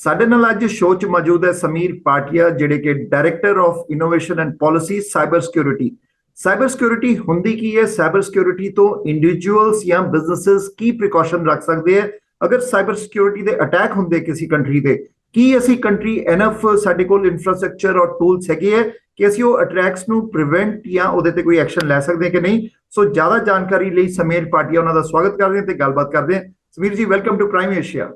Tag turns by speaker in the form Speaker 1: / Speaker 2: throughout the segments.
Speaker 1: ਸਾਡੇ ਨਾਲ ਅੱਜ ਸ਼ੋਅ 'ਚ ਮੌਜੂਦ ਹੈ ਸਮੀਰ ਪਾਟਿਆ, ਜਿਹੜੇ ਕਿ director of innovation and policy cyber security. Cyber security ਹੁੰਦੀ ਕੀ ਹੈ? ਸਾਈਬਰ ਸਿਕਿਉਰਿਟੀ ਤੋਂ ਇੰਡੀਵਿਜੂਅਲਸ ਜਾਂ ਬਿਜ਼ਨੈਸਸ ਕੀ ਪ੍ਰੀਕਾਸ਼ਨ ਰੱਖ ਸਕਦੇ ਆ ਅਗਰ ਸਾਈਬਰ ਸਿਕਿਉਰਿਟੀ ਦੇ ਅਟੈਕ ਹੁੰਦੇ ਕਿਸੇ ਕੰਟਰੀ ਤੇ? ਕੀ ਅਸੀਂ ਕੰਟਰੀ ਇਨਫ ਸਾਡੇ ਕੋਲ ਇਨਫਰਾਸਟ੍ਰਕਚਰ ਔਰ ਟੂਲਸ ਹੈਗੇ ਹੈ ਕਿ ਅਸੀਂ ਉਹ ਅਟੈਕਸ ਨੂੰ ਪ੍ਰੀਵੈਂਟ ਜਾਂ ਉਹਦੇ ਤੇ ਕੋਈ ਐਕਸ਼ਨ ਲੈ ਸਕਦੇ ਕਿ ਨਹੀਂ? ਸੋ ਜ਼ਿਆਦਾ ਜਾਣਕਾਰੀ ਲਈ ਸਮੀਰ ਪਾਟਿਆ ਉਹਨਾਂ ਦਾ ਸਵਾਗਤ ਕਰਦੇ ਹਾਂ ਤੇ ਗੱਲਬਾਤ ਕਰਦੇ ਹਾਂ। Sameer ji, welcome to Prime Asia.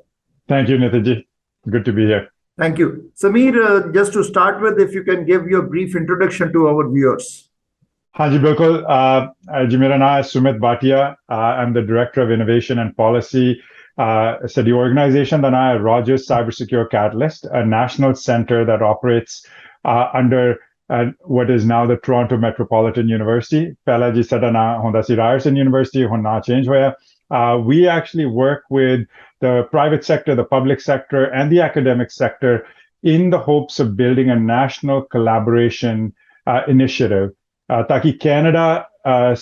Speaker 2: Thank you, Nitiji. Good to be here.
Speaker 1: Thank you. Sameer, just to start with, if you can give your brief introduction to our viewers.
Speaker 2: हाँ जी बिल्कुल। जी मेरा नाम है Sumit Bhatia. I'm the Director of Innovation and Policy. So the organization that I Rogers Cyber Secure Catalyst, a national center that operates under what is now the Toronto Metropolitan University. पहला जी साडा नाम होंदा सी Ryerson University, हुण नाम change होया। We actually work with the private sector, the public sector, and the academic sector in the hopes of building a national collaboration initiative ताकि Canada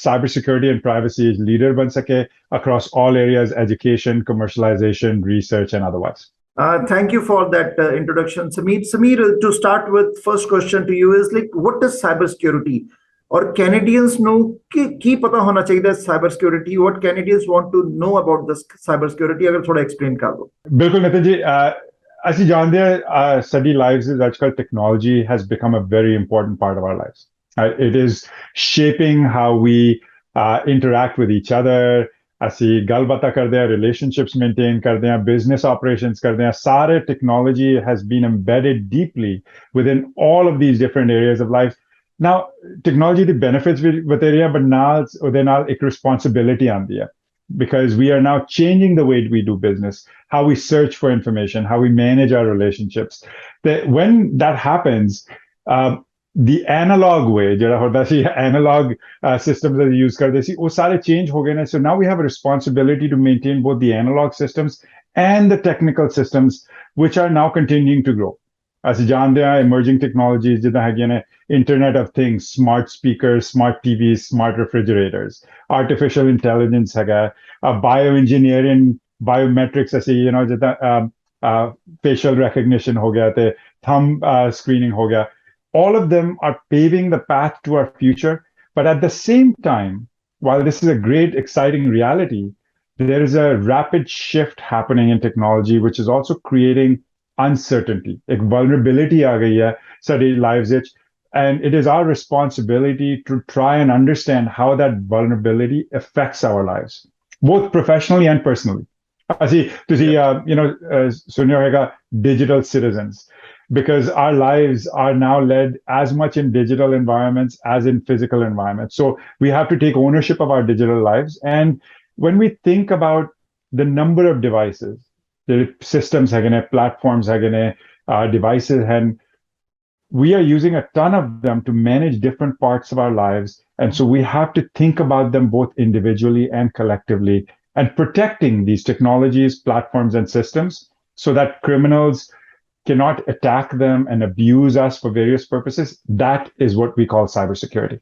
Speaker 2: cybersecurity and privacy leader बन सके across all areas: education, commercialization, research, and otherwise.
Speaker 1: Thank you for that introduction, Sameer. Sameer, to start with, first question to you is like, what is cybersecurity? Or Canadians know की पता होना चाहिए cyber security? What Canadians want to know about this cyber security? अगर थोड़ा explain कर दो।
Speaker 2: बिल्कुल नितिन जी, ਅਸੀਂ ਜਾਣਦੇ ਹਾਂ ਸਾਡੀ ਲਾਈਵਸ ਵਿੱਚ ਅੱਜਕੱਲ technology has become a very important part of our lives. It is shaping how we interact with each other. ਅਸੀਂ ਗੱਲਬਾਤਾਂ ਕਰਦੇ ਹਾਂ, relationships maintain ਕਰਦੇ ਹਾਂ, business operations ਕਰਦੇ ਹਾਂ, ਸਾਰੇ technology has been embedded deeply within all of these different areas of life. Now, technology the benefits with area, but now ਉਹਦੇ ਨਾਲ ਇੱਕ responsibility ਆਉਂਦੀ ਹੈ, because we are now changing the way we do business, how we search for information, how we manage our relationships. When that happens, the analog way, ਜਿਹੜਾ ਹੁੰਦਾ ਸੀ analog systems that we use ਕਰਦੇ ਸੀ, ਉਹ ਸਾਰੇ change ਹੋ ਗਏ ਨੇ. So now we have a responsibility to maintain both the analog systems and the technical systems, which are now continuing to grow. ਅਸੀਂ ਜਾਣਦੇ ਹਾਂ emerging technologies ਜਿੱਦਾਂ ਹੈਗੀਆਂ ਨੇ Internet of Things, smart speakers, smart TVs, smart refrigerators, artificial intelligence ਹੈਗਾ, bioengineering, biometrics, ਅਸੀਂ ਜਿੱਦਾਂ facial recognition ਹੋ ਗਿਆ ਤੇ thumb screening ਹੋ ਗਿਆ. All of them are paving the path to our future. But at the same time, while this is a great, exciting reality, there is a rapid shift happening in technology, which is also creating uncertainty. Ek vulnerability aa gayi hai saadi lives vich, and it is our responsibility to try and understand how that vulnerability affects our lives, both professionally and personally. Asi tusi sunyo hoega digital citizens, because our lives are now led as much in digital environments as in physical environments. So we have to take ownership of our digital lives. And when we think about the number of devices, the systems have platforms have devices, and we are using a ton of them to manage different parts of our lives. And so we have to think about them both individually and collectively, and protecting these technologies, platforms, and systems so that criminals cannot attack them and abuse us for various purposes. That is what we call cybersecurity.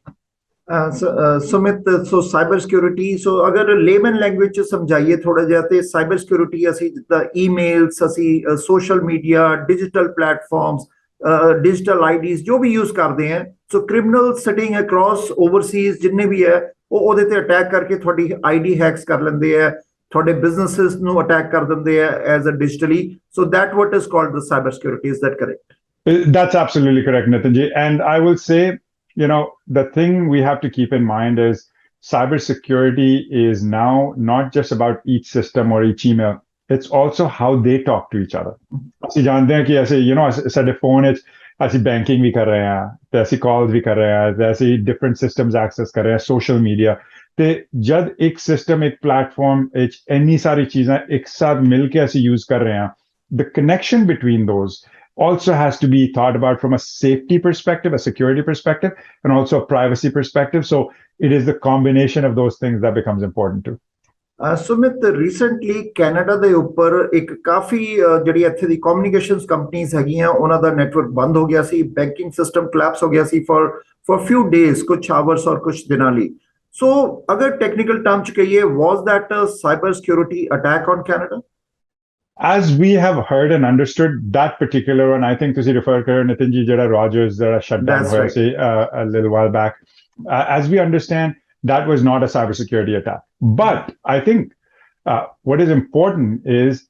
Speaker 1: Sumit, so cyber security, so अगर layman language समझाइए थोड़ा जाते cyber security ਅਸੀਂ ਜਿੱਦਾਂ emails, ਅਸੀਂ social media, digital platforms, digital IDs ਜੋ ਵੀ use ਕਰਦੇ ਹਾਂ, so criminals sitting across overseas ਜਿੰਨੇ ਵੀ ਹੈ ਉਹ ਉਹਦੇ ਤੇ ਅਟੈਕ ਕਰਕੇ ਤੁਹਾਡੀ ID hacks ਕਰ ਲੈਂਦੇ ਆ, ਤੁਹਾਡੇ businesses ਨੂੰ ਅਟੈਕ ਕਰ ਦਿੰਦੇ ਆ as a digitally. So that what is called the cyber security. Is that correct?
Speaker 2: That's absolutely correct, Nitinji. And I will say, the thing we have to keep in mind is cybersecurity is now not just about each system or each email. It's also how they talk to each other. ਅਸੀਂ ਜਾਣਦੇ ਹਾਂ ਕਿ ਅਸੀਂ ਸਾਡੇ phone ਵਿੱਚ ਅਸੀਂ banking ਵੀ ਕਰ ਰਹੇ ਹਾਂ ਤੇ ਅਸੀਂ ਕਾਲਸ ਵੀ ਕਰ ਰਹੇ ਹਾਂ ਤੇ ਅਸੀਂ ਡਿਫਰੈਂਟ ਸਿਸਟਮਸ ਐਕਸੈਸ ਕਰ ਰਹੇ ਹਾਂ, ਸੋਸ਼ਲ ਮੀਡੀਆ ਤੇ ਜਦ ਇੱਕ ਸਿਸਟਮ ਇੱਕ ਪਲੇਟਫਾਰਮ ਵਿੱਚ ਇੰਨੀ ਸਾਰੀ ਚੀਜ਼ਾਂ ਇੱਕ ਸਾਥ ਮਿਲ ਕੇ ਅਸੀਂ ਯੂਜ਼ ਕਰ ਰਹੇ ਹਾਂ, the connection between those also has to be thought about from a safety perspective, a security perspective, and also a privacy perspective. So it is the combination of those things that becomes important too.
Speaker 1: Sumit, recently Canada ਦੇ ਉੱਪਰ ਇੱਕ ਕਾਫੀ ਜਿਹੜੀ ਇੱਥੇ ਦੀ communications companies ਹੈਗੀਆਂ ਉਹਨਾਂ ਦਾ network ਬੰਦ ਹੋ ਗਿਆ ਸੀ, ਬੈਂਕਿੰਗ ਸਿਸਟਮ collapse ਹੋ ਗਿਆ ਸੀ for few days, ਕੁਝ hours ਔਰ ਕੁਝ ਦਿਨਾਂ ਲਈ. So ਅਗਰ technical term ਚ ਕਹੀਏ, was that a cyber security attack on Canada?
Speaker 2: As we have heard and understood that particular one, I think ਤੁਸੀਂ refer ਕਰ Nitin ji ਜਿਹੜਾ Rogers ਜਿਹੜਾ shut down
Speaker 1: That's
Speaker 2: ਹੋਇਆ
Speaker 1: right.
Speaker 2: C a little while back. As we understand, that was not a cybersecurity attack. But I think what is important is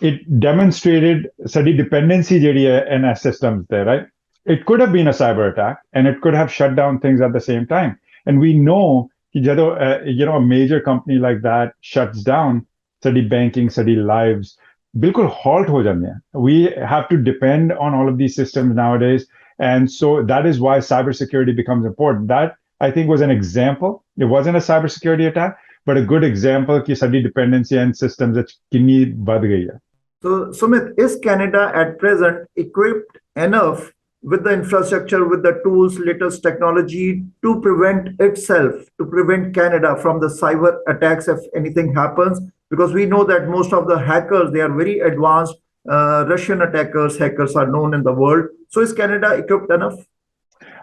Speaker 2: it demonstrated study dependency ਜਿਹੜੀ ਹੈ in systems there, right? It could have been a cyber attack and it could have shut down things at the same time. And we know कि ਜਦੋਂ a major company like that shuts down, study banking, study lives, bilkul halt ho jande hain. We have to depend on all of these systems nowadays. And so that is why cybersecurity becomes important. That, I think, was an example. It wasn't a cybersecurity attack, but a good example ki study dependency and systems ach kinni bad gayi hai.
Speaker 1: So, Sumit, is Canada at present equipped enough with the infrastructure, with the tools, latest technology to prevent itself, to prevent Canada from the cyber attacks if anything happens? Because we know that most of the hackers, they are very advanced. Russian hackers are known in the world. So is Canada equipped enough?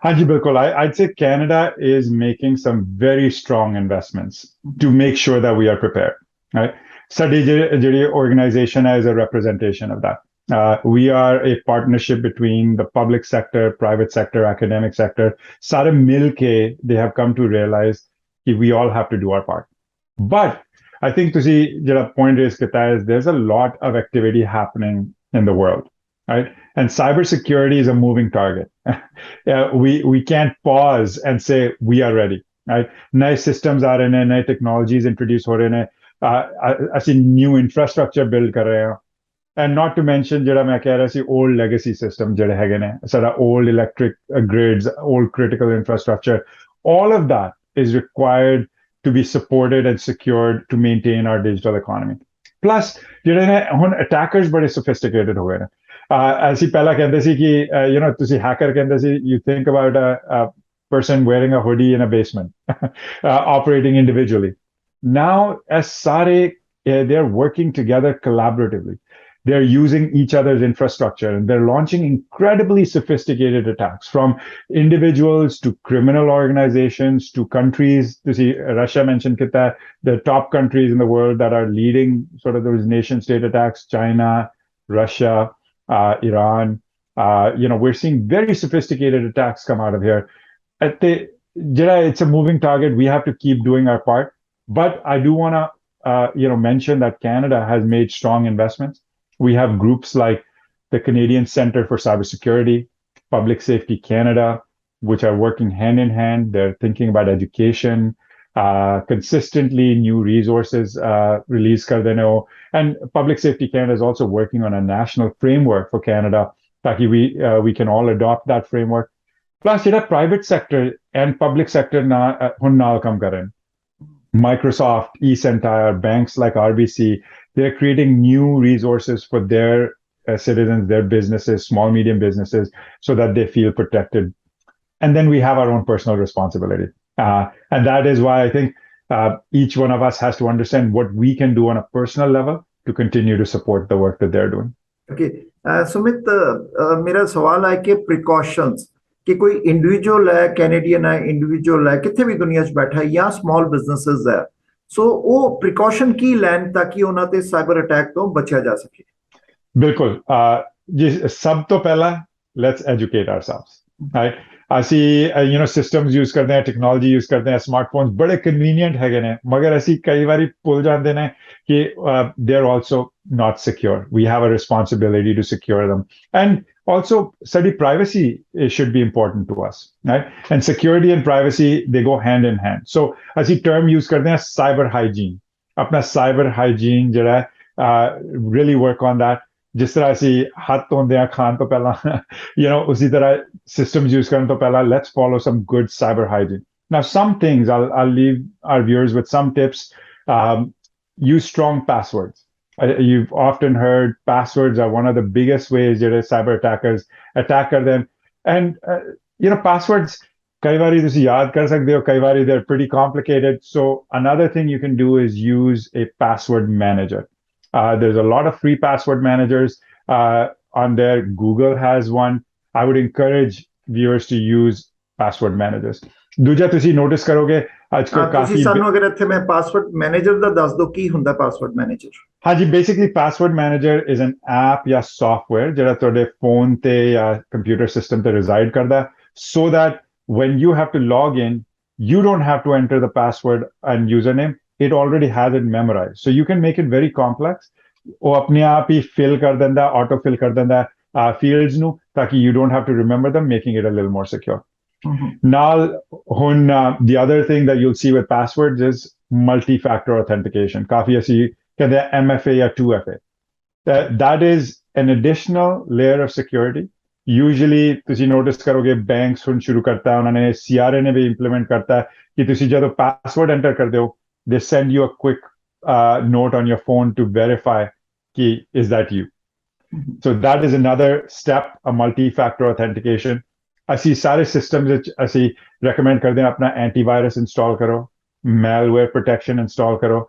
Speaker 2: Hanji, bilkul. I'd say Canada is making some very strong investments to make sure that we are prepared. Right? Study organization is a representation of that. We are a partnership between the public sector, private sector, academic sector. Sare milke, they have come to realize that we all have to do our part. But I think to see the point is there's a lot of activity happening in the world, right? And cybersecurity is a moving target. We can't pause and say we are ready, right? Nice systems are in, nice technologies introduced ho rahe hain. I see new infrastructure build kar rahe hain. And not to mention, jada main keh raha si old legacy system jade hege ne, sort of old electric grids, old critical infrastructure. All of that is required to be supported and secured to maintain our digital economy. Plus, jade ne hun attackers bade sophisticated ho gaye ne. As he pehla kehte si ki tusi hacker kehte si, you think about a person wearing a hoodie in a basement, operating individually. Now, as sare they're working together collaboratively. They're using each other's infrastructure and they're launching incredibly sophisticated attacks from individuals to criminal organizations to countries. You see, Russia mentioned the top countries in the world that are leading sort of those nation state attacks, China, Russia, Iran. We're seeing very sophisticated attacks come out of here. It's a moving target. We have to keep doing our part. But I do want to mention that Canada has made strong investments. We have groups like the Canadian Centre for Cybersecurity, Public Safety Canada, which are working hand in hand. They're thinking about education, consistently new resources release kar dene ho. And Public Safety Canada is also working on a national framework for Canada, taki we can all adopt that framework. Plus, private sector and public sector hun naal kam kar rahe hain. Microsoft, eCentire, banks like RBC, they're creating new resources for their citizens, their businesses, small, medium businesses, so that they feel protected. And then we have our own personal responsibility. And that is why I think each one of us has to understand what we can do on a personal level to continue to support the work that they're doing.
Speaker 1: Okay. Sumit, मेरा सवाल है कि precautions कि कोई individual है, Canadian है, individual है, कितने भी दुनिया च बैठा है या स्मॉल बिजनेसेस है, सो वो प्रिकॉशन की लैन ताकि उन्हां ते साइबर अटैक तो बचा जा सके.
Speaker 2: बिल्कुल. जी, सब तो पहला let's educate ourselves, right? ਅਸੀਂ systems use ਕਰਦੇ ਹਾਂ, technology use ਕਰਦੇ ਹਾਂ, smartphones ਬੜੇ convenient ਹੈਗੇ ਨੇ, ਮਗਰ ਅਸੀਂ ਕਈ ਵਾਰੀ ਭੁੱਲ ਜਾਂਦੇ ਨੇ ਕਿ they're also not secure. We have a responsibility to secure them. And also, study privacy should be important to us, right? And security and privacy, they go hand in hand. So, ਅਸੀਂ term use ਕਰਦੇ ਹਾਂ cyber hygiene. ਆਪਣਾ cyber hygiene ਜਿਹੜਾ really work on that. जिस तरह ਅਸੀਂ ਹੱਥ ਧੋਂਦੇ ਹਾਂ ਖਾਣ ਤੋਂ ਪਹਿਲਾਂ ਉਸੇ ਤਰ੍ਹਾਂ systems use ਕਰਨ ਤੋਂ ਪਹਿਲਾਂ let's follow some good cyber hygiene. Now some things I'll leave our viewers with some tips. Use strong passwords. You've often heard passwords are one of the biggest ways cyber attackers attack them. And passwords ਕਈ ਵਾਰੀ ਤੁਸੀਂ ਯਾਦ ਕਰ ਸਕਦੇ ਹੋ, ਕਈ ਵਾਰੀ they're pretty complicated. So another thing you can do is use a password manager. There's a lot of free password managers on there. Google has one. I would encourage viewers to use password managers. ਦੂਜਾ ਤੁਸੀਂ notice ਕਰੋਗੇ ਅੱਜ ਕੱਲ੍ਹ ਕਾਫੀ
Speaker 1: ਤੁਸੀਂ ਸਾਨੂੰ ਅਗਰ ਇੱਥੇ ਮੈਂ ਪਾਸਵਰਡ ਮੈਨੇਜਰ ਦਾ ਦੱਸ ਦਿਓ ਕੀ ਹੁੰਦਾ ਪਾਸਵਰਡ ਮੈਨੇਜਰ.
Speaker 2: हाँ जी, basically password manager is an app या software ਜਿਹੜਾ ਤੁਹਾਡੇ phone ਤੇ ਜਾਂ computer system ਤੇ reside ਕਰਦਾ so that when you have to log in, you don't have to enter the password and username. It already has it memorized. So you can make it very complex. ਉਹ ਆਪਣੇ ਆਪ ਹੀ fill ਕਰ ਦਿੰਦਾ, auto fill ਕਰ ਦਿੰਦਾ fields ਨੂੰ ਤਾकि you don't have to remember them, making it a little more secure. Now, the other thing that you'll see with passwords is multi-factor authentication. काफी ऐसी कहते हैं MFA या 2FA. That is an additional layer of security. Usually ਤੁਸੀਂ notice ਕਰੋਗੇ banks ਹੁਣ ਸ਼ੁਰੂ ਕਰਤਾ ਹੈ, ਉਹਨਾਂ ਨੇ CRA ਨੇ ਵੀ implement ਕਰਤਾ ਹੈ ਕਿ ਤੁਸੀਂ ਜਦੋਂ password enter ਕਰਦੇ ਹੋ, they send you a quick note on your phone to verify कि is that you. So that is another step, a multi-factor authentication. ਅਸੀਂ ਸਾਰੇ systems ਵਿੱਚ ਅਸੀਂ recommend ਕਰਦੇ ਹਾਂ ਆਪਣਾ antivirus install ਕਰੋ, malware protection install ਕਰੋ,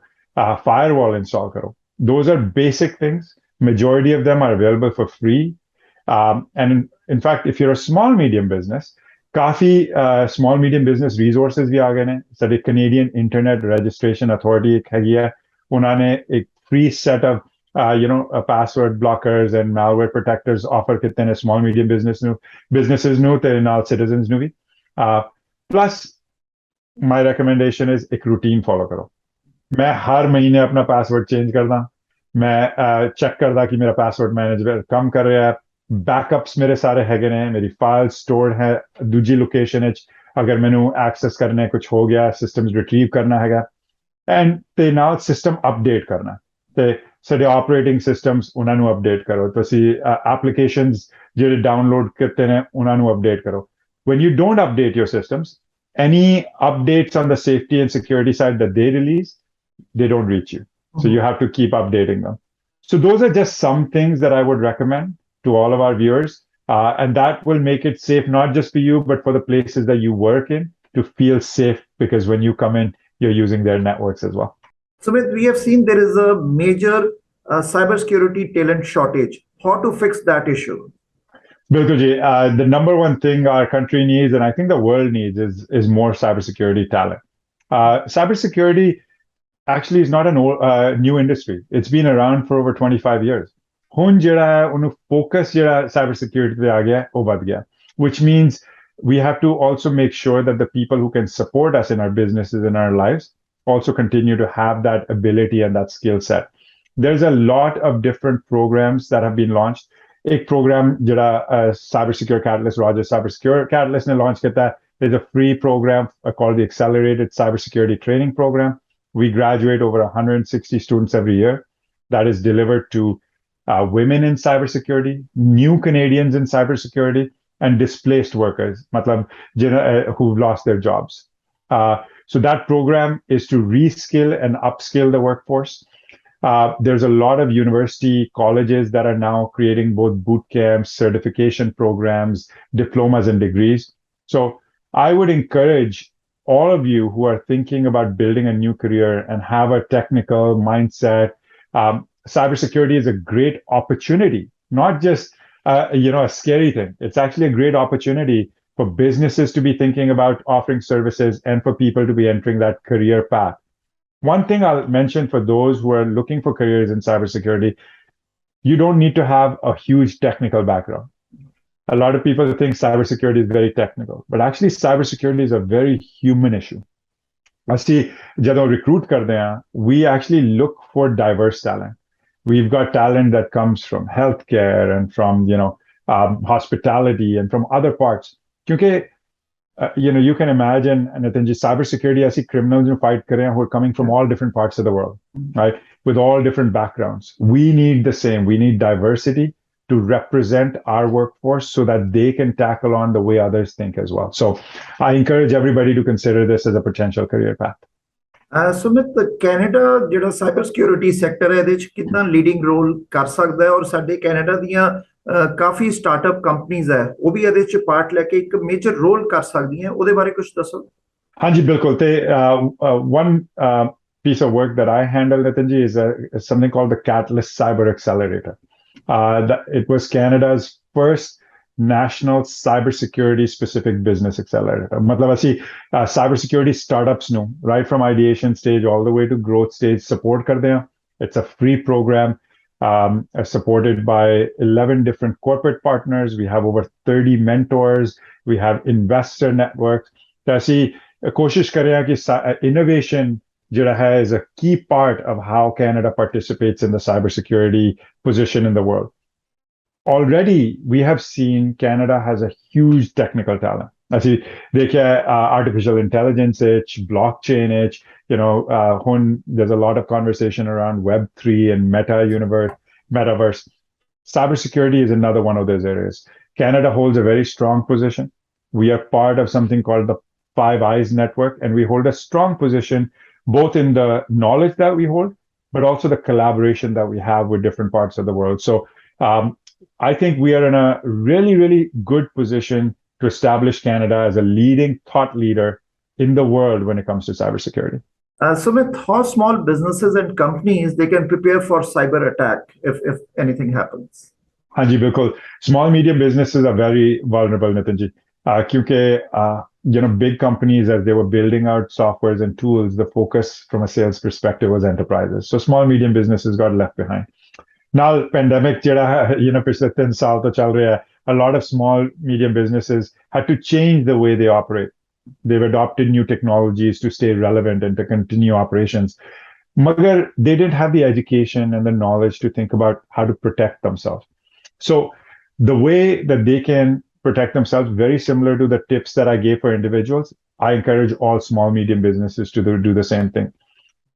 Speaker 2: firewall install karo. Those are basic things. Majority of them are available for free. And in fact, if you're a small medium business, काफी small medium business resources भी आ गए हैं. साडे Canadian Internet Registration Authority एक हैगी है. उन्होंने एक free set of password blockers and malware protectors offer कितने ने small medium businesses ਨੂੰ ਤੇ ਨਾਲ citizens ਨੂੰ भी. Plus, my recommendation is एक routine follow करो. मैं हर महीने अपना पासवर्ड चेंज करदा, मैं चेक करदा कि मेरा पासवर्ड मैनेजर काम कर रहा है, बैकअप्स मेरे सारे हैगे ने, मेरी फाइल स्टोर्ड है दूजी लोकेशन विच, अगर मैनू एक्सेस करने कुछ हो गया, सिस्टम्स रिट्रीव करना हैगा, एंड ते नाल सिस्टम अपडेट करना ते साडे ऑपरेटिंग सिस्टम्स उन्हां नू अपडेट करो, तुसी एप्लीकेशंस ਜਿਹੜੇ डाउनलोड करते ने उन्हां नू अपडेट करो. When you don't update your systems, any updates on the safety and security side that they release, they don't reach you. So you have to keep updating them. So those are just some things that I would recommend to all of our viewers. And that will make it safe, not just for you, but for the places that you work in to feel safe, because when you come in, you're using their networks as well.
Speaker 1: Sumit, we have seen there is a major cybersecurity talent shortage. How to fix that issue?
Speaker 2: Bilkul ji, the number one thing our country needs, and I think the world needs, is more cybersecurity talent. Cybersecurity actually is not a new industry. It's been around for over 25 years. Hun jehda hai unu focus jehda cybersecurity pe aa gaya hai, oh bad gaya, which means we have to also make sure that the people who can support us in our businesses and our lives also continue to have that ability and that skill set. There's a lot of different programs that have been launched. एक program jehda Cybersecure Catalyst, Roger Cybersecure Catalyst ne launch kiya hai. There's a free program called the Accelerated Cybersecurity Training Program. We graduate over 160 students every year. That is delivered to women in cybersecurity, new Canadians in cybersecurity, and displaced workers, who've lost their jobs. So that program is to reskill and upskill the workforce. There's a lot of university colleges that are now creating both boot camps, certification programs, diplomas, and degrees. So I would encourage all of you who are thinking about building a new career and have a technical mindset. Cybersecurity is a great opportunity, not just a scary thing. It's actually a great opportunity for businesses to be thinking about offering services and for people to be entering that career path. One thing I'll mention for those who are looking for careers in cybersecurity, you don't need to have a huge technical background. A lot of people think cybersecurity is very technical, but actually cybersecurity is a very human issue. Actually, jadon recruit karte hain, we actually look for diverse talent. We've got talent that comes from healthcare and from hospitality and from other parts. Because you can imagine, Nitin ji, cybersecurity as criminals who fight kar rahe hain, who are coming from all different parts of the world, right? With all different backgrounds. We need the same. We need diversity to represent our workforce so that they can tackle on the way others think as well. So I encourage everybody to consider this as a potential career path.
Speaker 1: Sumit, Canada ਜਿਹੜਾ cybersecurity sector ਹੈ ਇਹਦੇ ਵਿੱਚ ਕਿੰਨਾ leading role ਕਰ ਸਕਦਾ ਹੈ, ਔਰ ਸਾਡੇ ਕੈਨੇਡਾ ਦੀਆਂ ਕਾਫੀ ਸਟਾਰਟਅਪ ਕੰਪਨੀਆਂ ਹੈ ਉਹ ਵੀ ਇਹਦੇ ਵਿੱਚ ਪਾਰਟ ਲੈ ਕੇ ਇੱਕ ਮੇਜਰ ਰੋਲ ਕਰ ਸਕਦੀਆਂ, ਉਹਦੇ ਬਾਰੇ ਕੁਝ ਦੱਸੋ।
Speaker 2: ਹਾਂਜੀ ਬਿਲਕੁਲ, ਤੇ one piece of work that I handle, Nitin ji, is something called the Catalyst Cyber Accelerator. It was Canada's first national cybersecurity specific business accelerator. Matlab ਅਸੀਂ cybersecurity startups ਨੂੰ right from ideation stage all the way to growth stage support ਕਰਦੇ ਹਾਂ, It's a free program supported by 11 different corporate partners. We have over 30 mentors. We have investor networks. तो ऐसी कोशिश कर रहे हैं कि innovation is a key part of how Canada participates in the cybersecurity position in the world. Already, we have seen Canada has a huge technical talent. Actually, artificial intelligence, blockchain, there's a lot of conversation around Web3 and metaverse. Cybersecurity is another one of those areas. Canada holds a very strong position. We are part of something called the Five Eyes Network, and we hold a strong position both in the knowledge that we hold, but also the collaboration that we have with different parts of the world. So I think we are in a really, really good position to establish Canada as a leading thought leader in the world when it comes to cybersecurity.
Speaker 1: Sumit, how small businesses and companies they can prepare for cyber attack if anything happens?
Speaker 2: Hanji, bilkul. Small medium businesses are very vulnerable, Nitinji. Because big companies, as they were building out softwares and tools, the focus from a sales perspective was enterprises. So small medium businesses got left behind. Now, pandemic, पिछले 3 साल तो चल रहा है, a lot of small medium businesses had to change the way they operate. They've adopted new technologies to stay relevant and to continue operations. Magar, they didn't have the education and the knowledge to think about how to protect themselves. So the way that they can protect themselves, very similar to the tips that I gave for individuals, I encourage all small, medium businesses to do the same thing.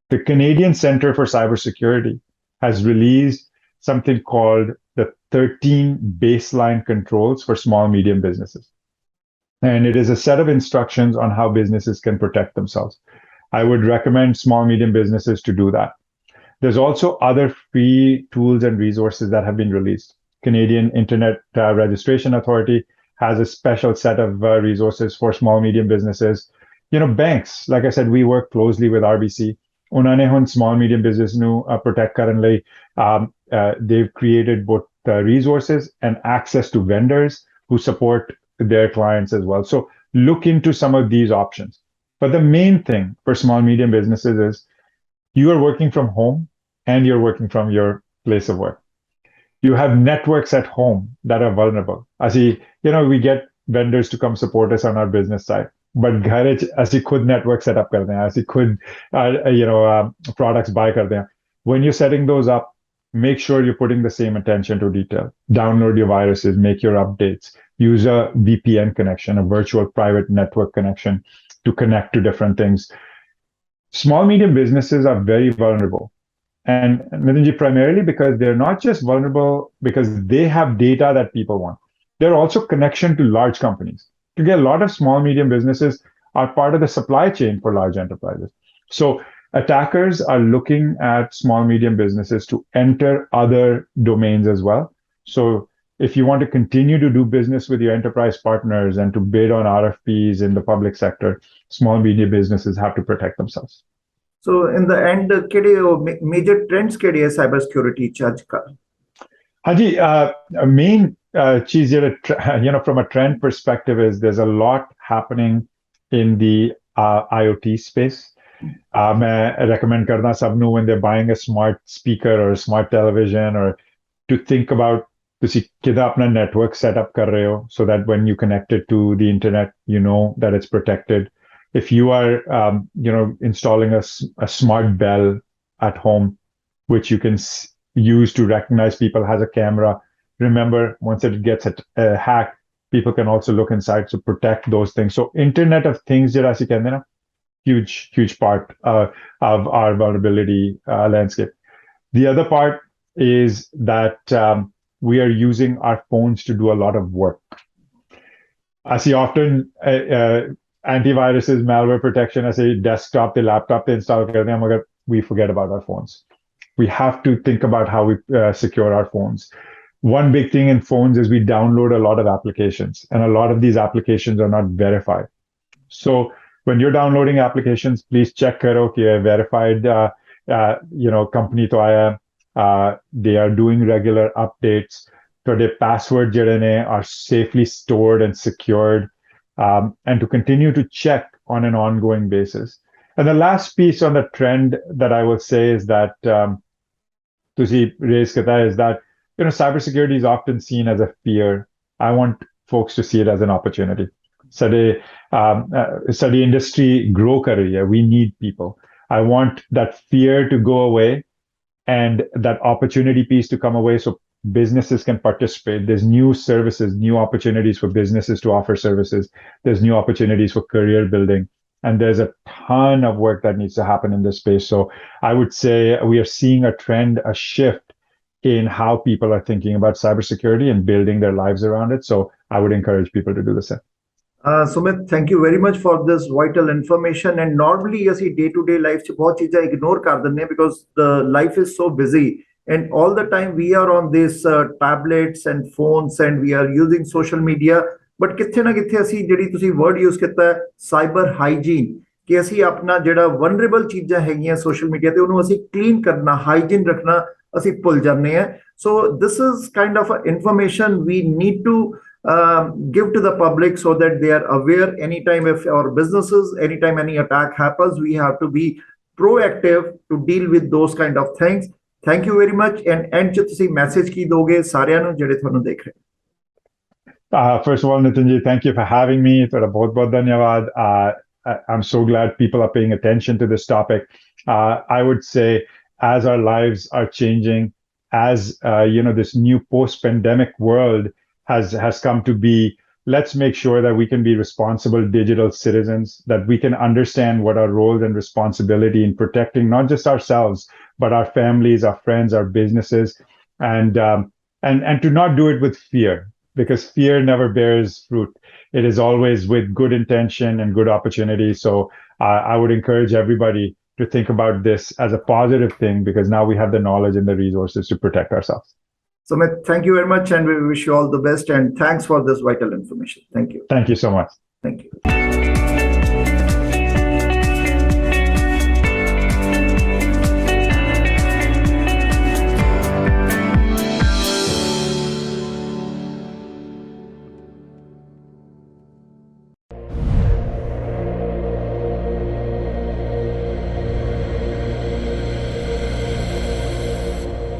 Speaker 2: The Canadian Centre for Cybersecurity has released something called the 13 baseline controls for small, medium businesses. And it is a set of instructions on how businesses can protect themselves. I would recommend small, medium businesses to do that. There's also other free tools and resources that have been released. Canadian Internet Registration Authority has a special set of resources for small, medium businesses. Banks, like I said, we work closely with RBC. Unhone hun small, medium business nu protect karan lai. They've created both resources and access to vendors who support their clients as well. So look into some of these options. But the main thing for small, medium businesses is you are working from home and you're working from your place of work. You have networks at home that are vulnerable. We get vendors to come support us on our business side. But ਅਸੀਂ खुद network set up करते हैं, ਅਸੀਂ खुद products buy करते हैं. When you're setting those up, make sure you're putting the same attention to detail. Download your viruses, make your updates, use a VPN connection, a virtual private network connection to connect to different things. Small, medium businesses are very vulnerable. And Nitinji, primarily because they're not just vulnerable because they have data that people want. They're also connection to large companies. A lot of small, medium businesses are part of the supply chain for large enterprises. So attackers are looking at small, medium businesses to enter other domains as well. So if you want to continue to do business with your enterprise partners and to bid on RFPs in the public sector, small, medium businesses have to protect themselves.
Speaker 1: So in the end, major trends kede hai cybersecurity charge ka?
Speaker 2: Haji, main cheese from a trend perspective is there's a lot happening in the IoT space. I recommend karna sabnu when they're buying a smart speaker or a smart television or to think about ਤੁਸੀਂ ਕਿੱਦਾਂ ਆਪਣਾ network set up ਕਰ ਰਹੇ ਹੋ so that when you connect it to the internet, you know that it's protected. If you are, installing a smart bell at home, which you can use to recognize people, has a camera. Remember, once it gets hacked, people can also look inside to protect those things. So Internet of Things, huge part of our vulnerability landscape. The other part is that we are using our phones to do a lot of work. I see often antiviruses, malware protection, I say desktop, the laptop, they install, we forget about our phones. We have to think about how we secure our phones. One big thing in phones is we download a lot of applications, and a lot of these applications are not verified. So when you're downloading applications, please check karo ki verified company to aaya. They are doing regular updates. So their passwords are safely stored and secured, and to continue to check on an ongoing basis. And the last piece on the trend that I will say is that Tusi raise kata is that cybersecurity is often seen as a fear. I want folks to see it as an opportunity. Study industry grow kar rahi hai. We need people. I want that fear to go away and that opportunity piece to come away so businesses can participate. There's new services, new opportunities for businesses to offer services. There's new opportunities for career building. And there's a ton of work that needs to happen in this space. So I would say we are seeing a trend, a shift in how people are thinking about cybersecurity and building their lives around it. So I would encourage people to do the same.
Speaker 1: Sumit, thank you very much for this vital information. And normally, ਅਸੀਂ day-to-day life 'ਚ ਬਹੁਤ ਚੀਜ਼ਾਂ ignore ਕਰ ਦਿੰਦੇ ਹਾਂ because the life is so busy. And all the time we are on these tablets and phones and we are using social media. But ਕਿੱਥੇ ਨਾ ਕਿੱਥੇ ਅਸੀਂ ਜਿਹੜੀ ਤੁਸੀਂ word use ਕੀਤਾ ਹੈ cyber hygiene ਕਿ ਅਸੀਂ ਆਪਣਾ ਜਿਹੜਾ vulnerable ਚੀਜ਼ਾਂ ਹੈਗੀਆਂ social media ਤੇ ਉਹਨੂੰ ਅਸੀਂ clean ਕਰਨਾ, hygiene ਰੱਖਣਾ ਅਸੀਂ ਭੁੱਲ ਜਾਂਦੇ ਹਾਂ. So this is kind of information we need to give to the public so that they are aware anytime if our businesses, anytime any attack happens, we have to be proactive to deal with those kind of things. Thank you very much. And end ਚ ਤੁਸੀਂ message ਕੀ ਦੋਗੇ ਸਾਰਿਆਂ ਨੂੰ ਜਿਹੜੇ ਤੁਹਾਨੂੰ ਦੇਖ ਰਹੇ?
Speaker 2: First of all, Nitinji, thank you for having me. Bahut bahut dhanyawad. I'm so glad people are paying attention to this topic. I would say as our lives are changing, as this new post-pandemic world has come to be, let's make sure that we can be responsible digital citizens, that we can understand what our role and responsibility in protecting not just ourselves, but our families, our friends, our businesses, and to not do it with fear, because fear never bears fruit. It is always with good intention and good opportunity. So I would encourage everybody to think about this as a positive thing, because now we have the knowledge and the resources to protect ourselves.
Speaker 1: Sumit, thank you very much, and we wish you all the best, and thanks for this vital information. Thank you.
Speaker 2: Thank you so much.
Speaker 1: Thank you.